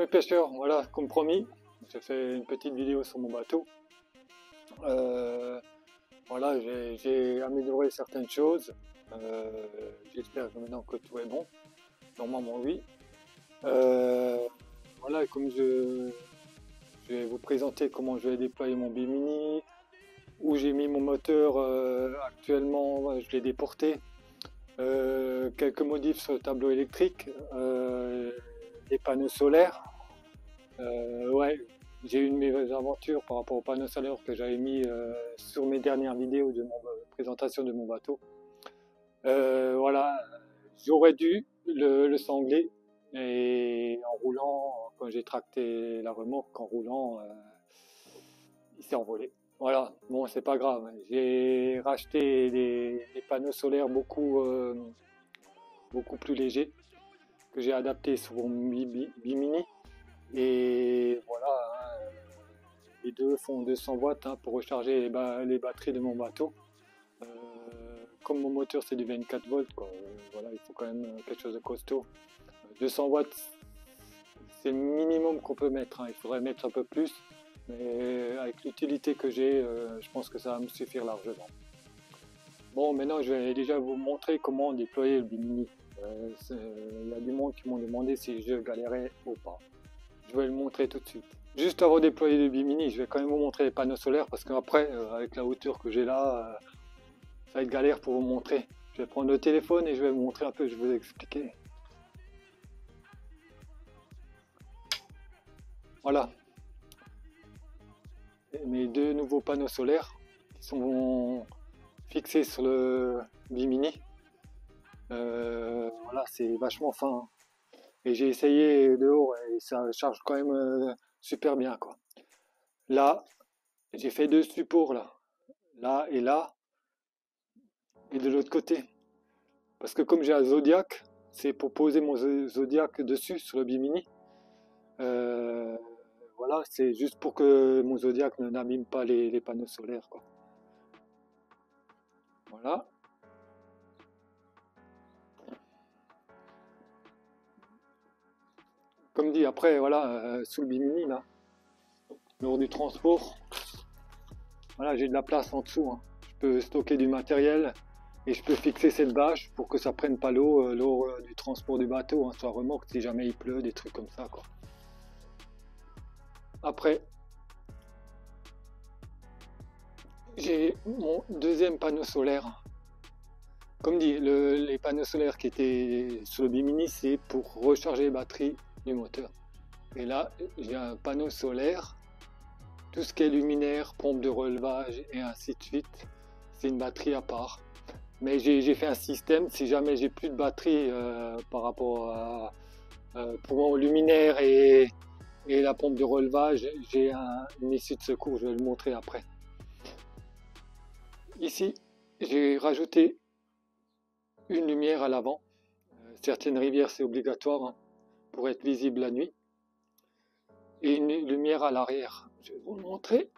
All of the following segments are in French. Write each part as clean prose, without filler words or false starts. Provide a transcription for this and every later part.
mes pêcheurs, voilà, comme promis, j'ai fait une petite vidéo sur mon bateau. Voilà, j'ai amélioré certaines choses. J'espère que maintenant que tout est bon. Normalement, oui. Voilà, comme je vais vous présenter comment je vais déployer mon Bimini, où j'ai mis mon moteur actuellement, je l'ai déporté. Quelques modifs sur le tableau électrique, des panneaux solaires. Ouais, j'ai eu une mésaventure par rapport aux panneaux solaires que j'avais mis sur mes dernières vidéos de présentation de mon bateau. Voilà, j'aurais dû le sangler et en roulant, quand j'ai tracté la remorque, en roulant, il s'est envolé. Voilà, bon, c'est pas grave. J'ai racheté des panneaux solaires beaucoup plus légers que j'ai adaptés sur mon Bimini. Et voilà, hein, les deux font 200 watts pour recharger les batteries de mon bateau. Comme mon moteur c'est du 24 volts, quoi, voilà, il faut quand même quelque chose de costaud. 200 watts, c'est le minimum qu'on peut mettre, il faudrait mettre un peu plus, mais avec l'utilité que j'ai, je pense que ça va me suffire largement. Bon, maintenant je vais déjà vous montrer comment déployer le Bimini. Il y a du monde qui m'ont demandé si je galérais ou pas. Je vais le montrer tout de suite. Juste avant de déployer le Bimini, je vais quand même vous montrer les panneaux solaires parce qu'après, avec la hauteur que j'ai là, ça va être galère pour vous montrer. Je vais prendre le téléphone et je vais vous montrer un peu, je vais vous expliquer. Voilà. Mes deux nouveaux panneaux solaires qui sont fixés sur le Bimini. Voilà, c'est vachement fin. Et j'ai essayé dehors et ça charge quand même super bien, quoi. Là, j'ai fait deux supports là et là, et de l'autre côté. Parce que comme j'ai un Zodiac, c'est pour poser mon Zodiac dessus sur le Bimini. Voilà, c'est juste pour que mon Zodiac ne n'abîme pas les panneaux solaires, quoi. Voilà. Comme dit, après, voilà, sous le Bimini, là, lors du transport, voilà, j'ai de la place en dessous. Je peux stocker du matériel et je peux fixer cette bâche pour que ça prenne pas l'eau lors du transport du bateau, sur la remorque, si jamais il pleut, des trucs comme ça, quoi. Après, j'ai mon deuxième panneau solaire. Comme dit, les panneaux solaires qui étaient sur le Bimini, c'est pour recharger les batteries du moteur. Et là, j'ai un panneau solaire, tout ce qui est luminaire, pompe de relevage et ainsi de suite, c'est une batterie à part. Mais j'ai fait un système, si jamais j'ai plus de batterie par rapport à pour mon luminaire et la pompe de relevage, j'ai une issue de secours, je vais le montrer après. Ici, j'ai rajouté une lumière à l'avant. Certaines rivières, c'est obligatoire pour être visible la nuit. Et une lumière à l'arrière. Je vais vous le montrer.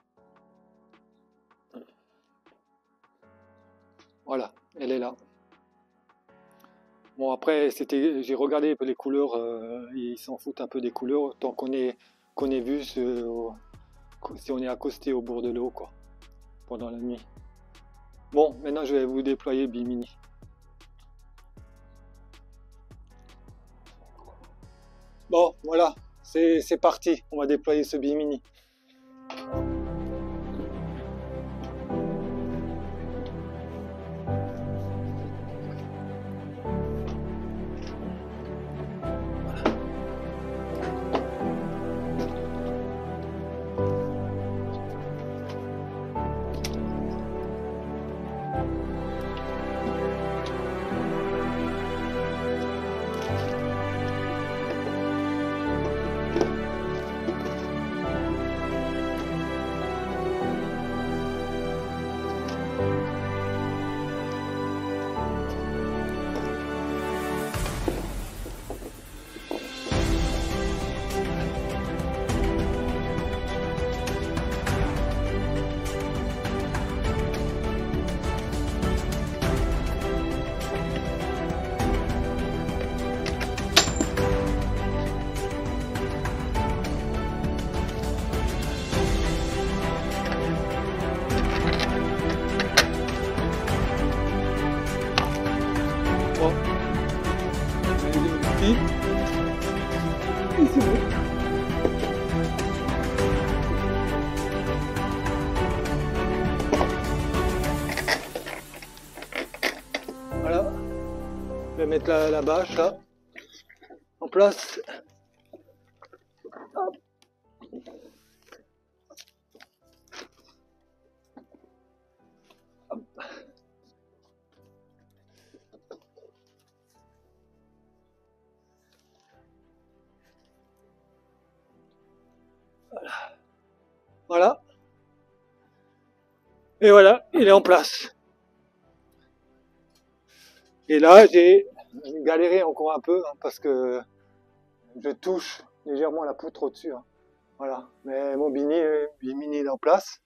Voilà, elle est là. Bon, après, j'ai regardé un peu les couleurs, ils s'en foutent un peu des couleurs, tant qu'on est vu si on est accosté au bord de l'eau, quoi, pendant la nuit. Bon, maintenant je vais vous déployer Bimini. Bon, voilà, c'est parti, on va déployer ce Bimini. mettre la bâche là en place. Hop. Hop. Voilà. Et voilà, il est en place. Et là, j'ai galéré encore un peu hein, parce que je touche légèrement la poutre au-dessus. Hein. Voilà. Mais mon bimini est en place.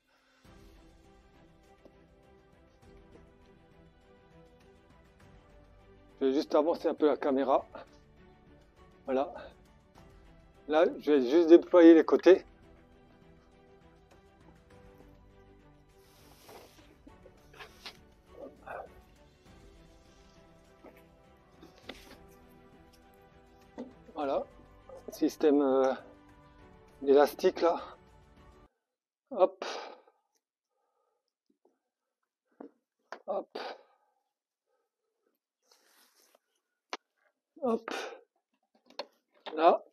Je vais juste avancer un peu la caméra. Voilà. Là, je vais juste déployer les côtés. Voilà. Système d'élastique là. Hop. Hop. Hop. Là.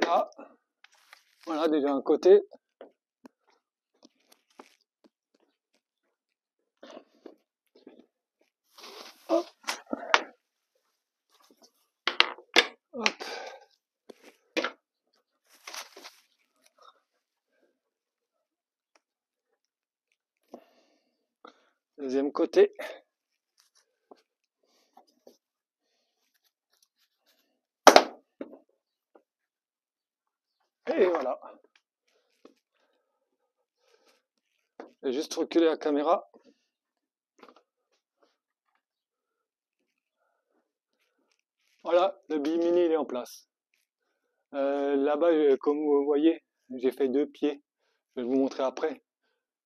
Là. Voilà, déjà un côté. Hop. Hop. Deuxième côté. Et voilà. Je vais juste reculer la caméra. Voilà, le bimini il est en place. Là-bas, comme vous voyez, j'ai fait 2 pieds. Je vais vous montrer après.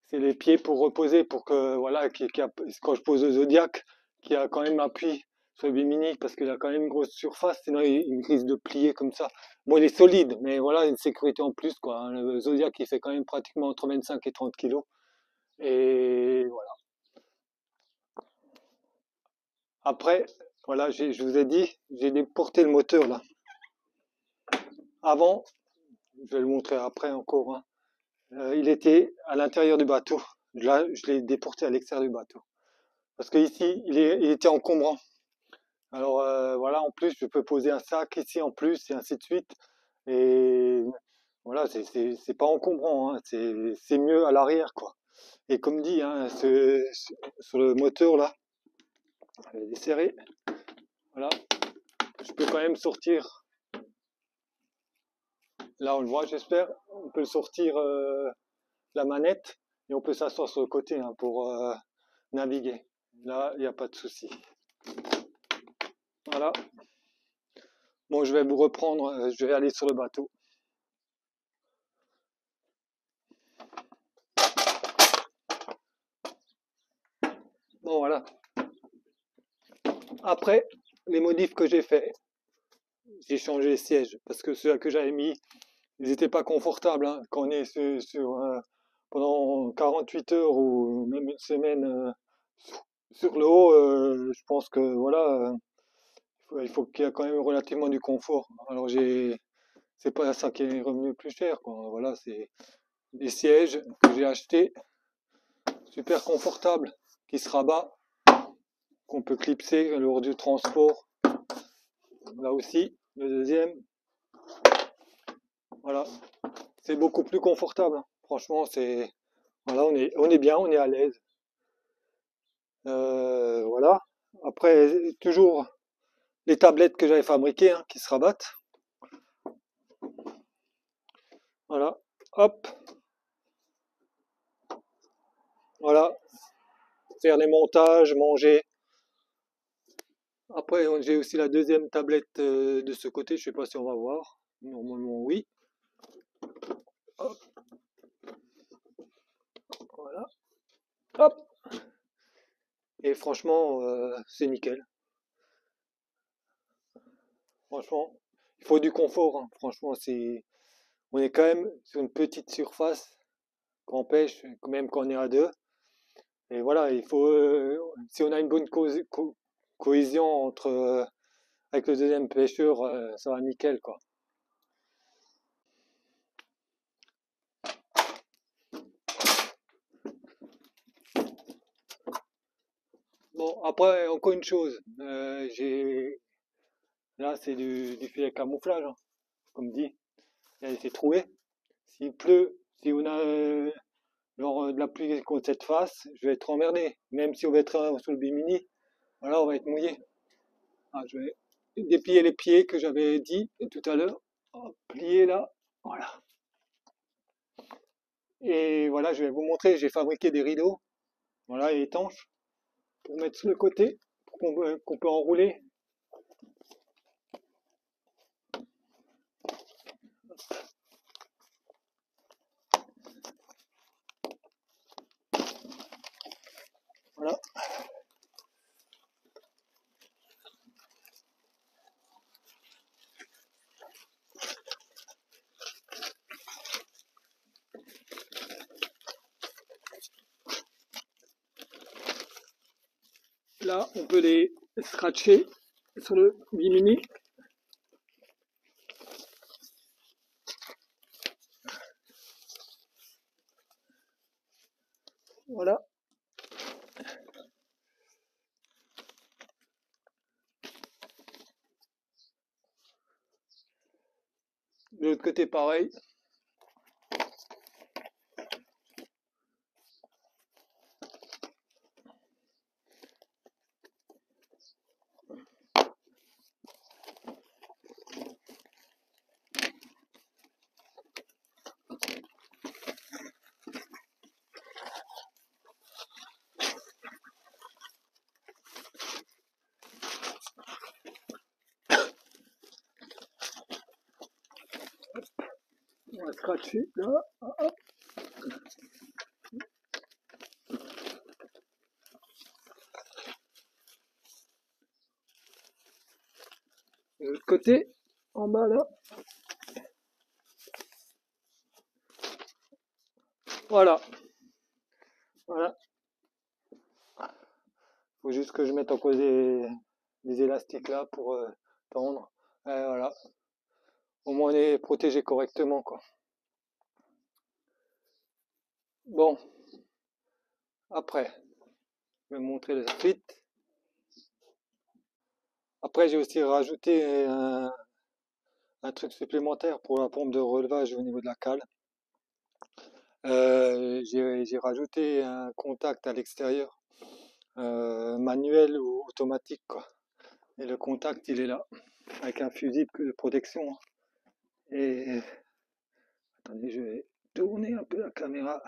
C'est les pieds pour reposer, pour que, voilà, quand je pose le Zodiac, qui a quand même appui sur le bimini, parce qu'il a quand même une grosse surface, sinon il risque de plier comme ça. Bon, il est solide, mais voilà, une sécurité en plus, quoi. Hein. Le Zodiac, il fait quand même pratiquement entre 25 et 30 kilos. Et voilà. Après, voilà, je vous ai dit, j'ai déporté le moteur là. Avant, je vais le montrer après encore, hein. Il était à l'intérieur du bateau. Là, je l'ai déporté à l'extérieur du bateau. Parce que ici, il était encombrant. Alors voilà, en plus, je peux poser un sac ici en plus, et ainsi de suite. Et voilà, c'est pas encombrant, hein. C'est mieux à l'arrière, quoi. Et comme dit, hein, sur le moteur là, je vais desserrer. Voilà, je peux quand même sortir. Là, on le voit, j'espère. On peut sortir la manette et on peut s'asseoir sur le côté hein, pour naviguer. Là, il n'y a pas de souci. Voilà. Bon, je vais vous reprendre. Je vais aller sur le bateau. Bon, voilà. Après, les modifs que j'ai fait, j'ai changé les sièges parce que ceux que j'avais mis, ils n'étaient pas confortables. Hein. Quand on est pendant 48 heures ou même une semaine sur le haut, je pense que voilà, il faut qu'il y ait quand même relativement du confort. Alors c'est pas ça qui est revenu le plus cher, quoi. Voilà, c'est des sièges que j'ai achetés, super confortables, qui se rabat, qu'on peut clipser lors du transport. Là aussi, le deuxième. Voilà, c'est beaucoup plus confortable. Hein. Franchement, voilà, on est bien, on est à l'aise. Voilà. Après, toujours les tablettes que j'avais fabriquées hein, qui se rabattent. Voilà. Hop. Voilà. Faire les montages, manger. Après, j'ai aussi la deuxième tablette de ce côté. Je sais pas si on va voir. Normalement, oui. Hop. Voilà. Hop. Et franchement, c'est nickel. Franchement, il faut du confort. Hein. Franchement, on est quand même sur une petite surface qu'on pêche, même quand on est à deux. Et voilà, il faut, si on a une bonne cohésion avec le deuxième pêcheur, ça va nickel, quoi. Bon, après, encore une chose, là, c'est du filet camouflage, hein, comme dit. Il a été troué. S'il pleut, si on a de la pluie contre cette face, je vais être emmerdé. Même si on va être sur le bimini, voilà, on va être mouillé. Ah, je vais déplier les pieds que j'avais dit tout à l'heure. Oh, plier là, voilà. Et voilà, je vais vous montrer, j'ai fabriqué des rideaux, voilà, étanches, pour mettre sur le côté, pour qu'on peut enrouler. Voilà. Là, on peut les scratcher sur le bimini. Voilà. De l'autre côté, pareil. On va scratcher là. De l'autre côté, en bas là. Voilà. Voilà. Faut juste que je mette encore des élastiques là pour tendre. Et voilà. Au moins on est protégé correctement, quoi. Bon, après, je vais vous montrer la suite. Après, j'ai aussi rajouté un truc supplémentaire pour la pompe de relevage au niveau de la cale. J'ai rajouté un contact à l'extérieur, manuel ou automatique, quoi. Et le contact, il est là, avec un fusible de protection. Et attendez, je vais tourner un peu la caméra.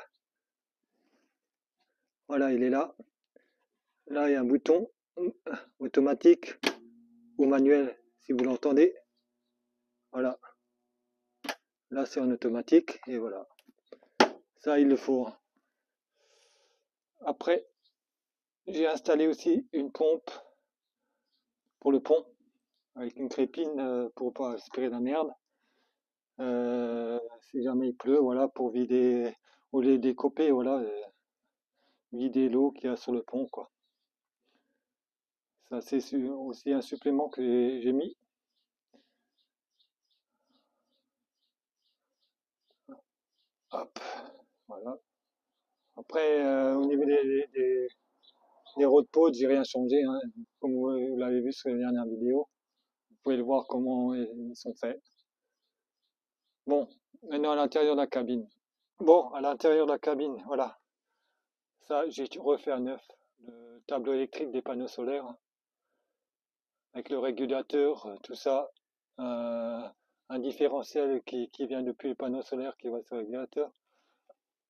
Voilà, il est là. Là, il y a un bouton automatique ou manuel, si vous l'entendez. Voilà. Là, c'est en automatique. Et voilà. Ça, il le faut. Après, j'ai installé aussi une pompe pour le pont, avec une crépine pour pas aspirer la merde. Si jamais il pleut, voilà, pour vider, au lieu de décoper, voilà, vider l'eau qu'il y a sur le pont, quoi. Ça, c'est aussi un supplément que j'ai mis. Hop, voilà. Après, au niveau des road pods, j'ai rien changé, hein, comme vous l'avez vu sur les dernières vidéos. Vous pouvez le voir comment ils sont faits. Bon, maintenant à l'intérieur de la cabine. Bon, à l'intérieur de la cabine, voilà. Ça, j'ai refait à neuf. Le tableau électrique des panneaux solaires, hein, avec le régulateur, tout ça. Un différentiel qui vient depuis le panneau solaire qui va sur le régulateur.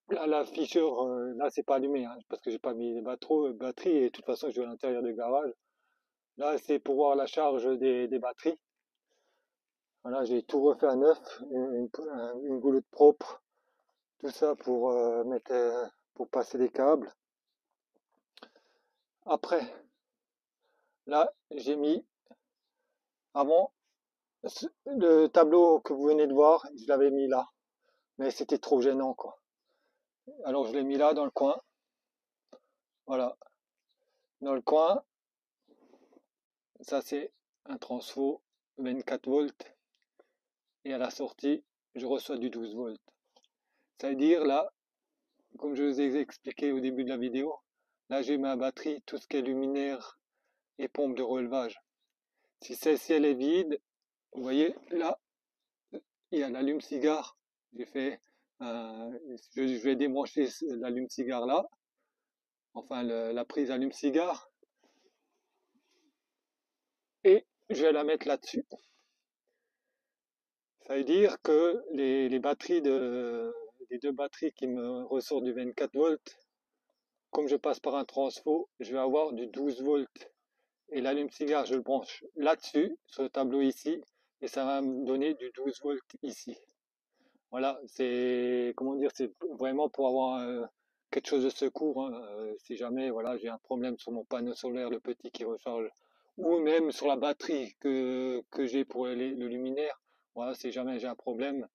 Là, l'afficheur, là, c'est pas allumé, hein, parce que j'ai pas mis les batteries et de toute façon, je vais à l'intérieur du garage. Là, c'est pour voir la charge des batteries. Voilà, j'ai tout refait à neuf, une goulotte propre, tout ça pour pour passer les câbles. Après, là, j'ai mis avant le tableau que vous venez de voir, je l'avais mis là, mais c'était trop gênant, quoi. Alors je l'ai mis là dans le coin. Voilà. Dans le coin, ça c'est un transfo 24 volts. Et à la sortie, je reçois du 12 volts. Ça veut dire là, comme je vous ai expliqué au début de la vidéo, là j'ai ma batterie, tout ce qui est luminaire et pompe de relevage. Si celle-ci elle est vide, vous voyez là, il y a l'allume-cigare. J'ai fait, je vais débrancher l'allume-cigare là, enfin la prise allume-cigare, et je vais la mettre là-dessus. Ça veut dire que les batteries les deux batteries qui me ressortent du 24 volts, comme je passe par un transfo, je vais avoir du 12 volts. Et l'allume-cigare, je le branche là-dessus, sur le tableau ici, et ça va me donner du 12 volts ici. Voilà, c'est comment dire, c'est vraiment pour avoir quelque chose de secours, hein, si jamais voilà, j'ai un problème sur mon panneau solaire, le petit qui recharge, ou même sur la batterie que j'ai pour le luminaire. Voilà, si jamais j'ai un problème,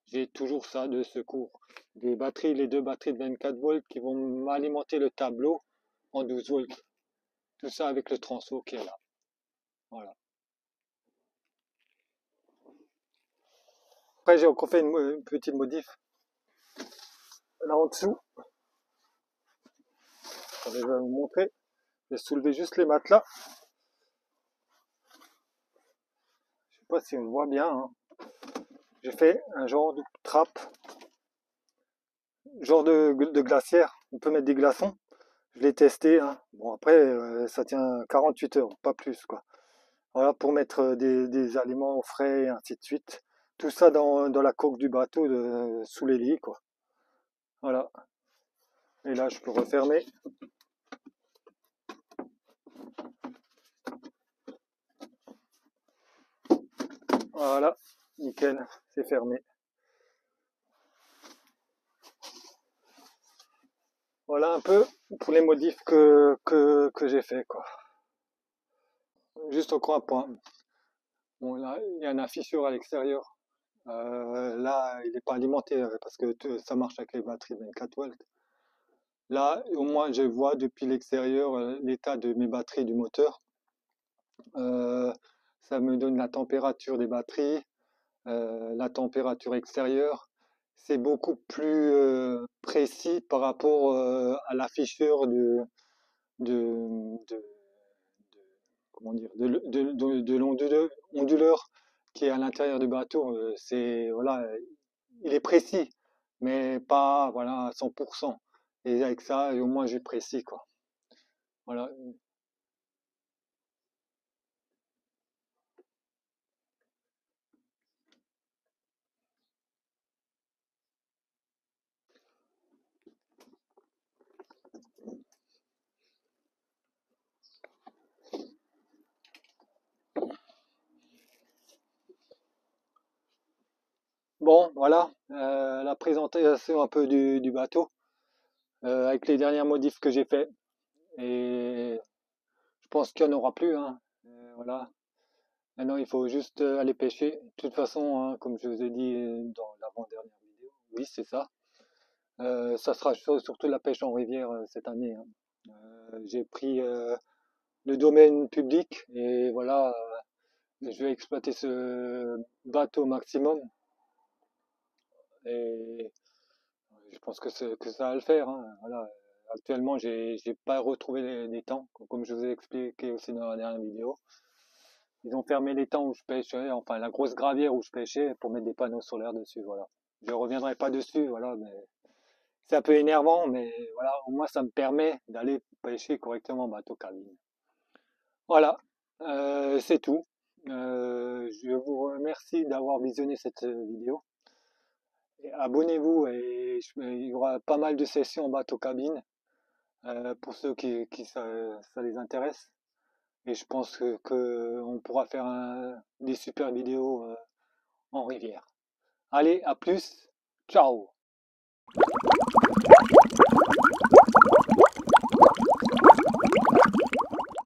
j'ai toujours ça de secours. Des batteries, les deux batteries de 24 volts qui vont m'alimenter le tableau en 12 volts. Tout ça avec le transfo qui est là. Voilà. Après, j'ai encore fait une petite modif. Là en dessous, je vais vous montrer. J'ai soulevé juste les matelas. Je sais pas si on voit bien, hein. J'ai fait un genre de trappe, genre de glacière. On peut mettre des glaçons. Je l'ai testé, hein. Bon après, ça tient 48 heures, pas plus quoi. Voilà, pour mettre des aliments au frais et ainsi de suite. Tout ça dans la coque du bateau, sous les lits quoi. Voilà. Et là, je peux refermer. Voilà, nickel, c'est fermé. Voilà un peu pour les modifs que j'ai fait quoi. Juste encore un point. Bon là, il y a un afficheur à l'extérieur. Là, il n'est pas alimenté parce que ça marche avec les batteries 24 volts. Là, au moins, je vois depuis l'extérieur l'état de mes batteries du moteur. Ça me donne la température des batteries, la température extérieure. C'est beaucoup plus précis par rapport à l'afficheur de, de, comment dire, de l'onduleur qui est à l'intérieur du bateau. C'est voilà, il est précis, mais pas voilà à 100%. Et avec ça, au moins j'ai précis quoi. Voilà. Bon, voilà la présentation un peu du bateau avec les dernières modifs que j'ai fait. Et je pense qu'il n'y en aura plus, hein. Voilà. Maintenant, il faut juste aller pêcher. De toute façon, hein, comme je vous ai dit dans l'avant-dernière vidéo, oui, c'est ça. Ça sera surtout la pêche en rivière cette année, hein. J'ai pris le domaine public et voilà, je vais exploiter ce bateau au maximum. Et je pense que ça va le faire, hein. Voilà. Actuellement, j'ai pas retrouvé les temps, comme je vous ai expliqué aussi dans la dernière vidéo. Ils ont fermé les temps où je pêchais, enfin la grosse gravière où je pêchais pour mettre des panneaux solaires dessus, voilà. Je reviendrai pas dessus, voilà, mais c'est un peu énervant, mais voilà, au moins ça me permet d'aller pêcher correctement en bateau cabine. Voilà, c'est tout. Je vous remercie d'avoir visionné cette vidéo. Et abonnez-vous et il y aura pas mal de sessions en bateau cabine pour ceux qui ça les intéresse. Et je pense que on pourra faire des super vidéos en rivière. Allez, à plus, ciao!